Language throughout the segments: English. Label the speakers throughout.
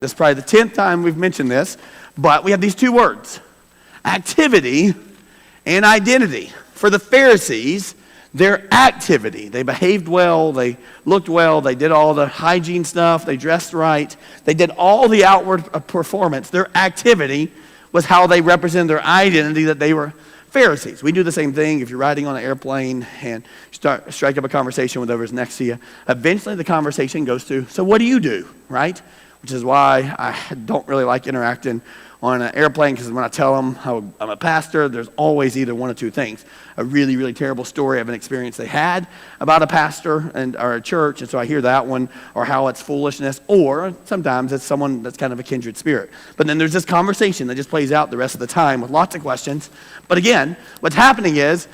Speaker 1: This is probably the 10th time we've mentioned this, but we have these two words, activity and identity. For the Pharisees, their activity, they behaved well, they looked well, they did all the hygiene stuff, they dressed right, they did all the outward performance. Their activity was how they represented their identity, that they were Pharisees. We do the same thing if you're riding on an airplane and strike up a conversation with whoever's next to you. Eventually the conversation goes to, so what do you do, right? Which is why I don't really like interacting on an airplane, because when I tell them how I'm a pastor, there's always either one or two things. A really, really terrible story of an experience they had about a pastor or a church, and so I hear that one, or how it's foolishness, or sometimes it's someone that's kind of a kindred spirit. But then there's this conversation that just plays out the rest of the time with lots of questions. But again, what's happening is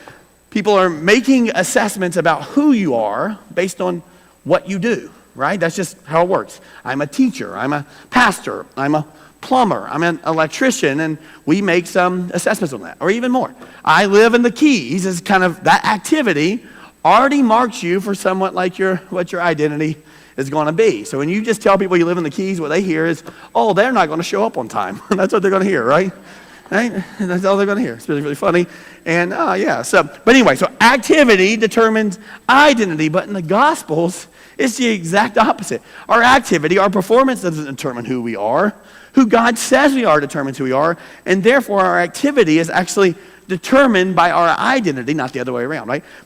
Speaker 1: people are making assessments about who you are based on what you do, right? That's just how it works. I'm a teacher, I'm a pastor, I'm a plumber, I'm an electrician, and we make some assessments on that, or even more. I live in the Keys is kind of that activity already marks you for somewhat like what your identity is going to be. So when you just tell people you live in the Keys, what they hear is, oh, they're not going to show up on time. That's what they're going to hear, right? Right? That's all they're going to hear. It's really, really funny. And but anyway, so activity determines identity, but in the Gospels, it's the exact opposite. Our activity, our performance doesn't determine who we are. Who God says we are determines who we are, and therefore our activity is actually determined by our identity, not the other way around, right?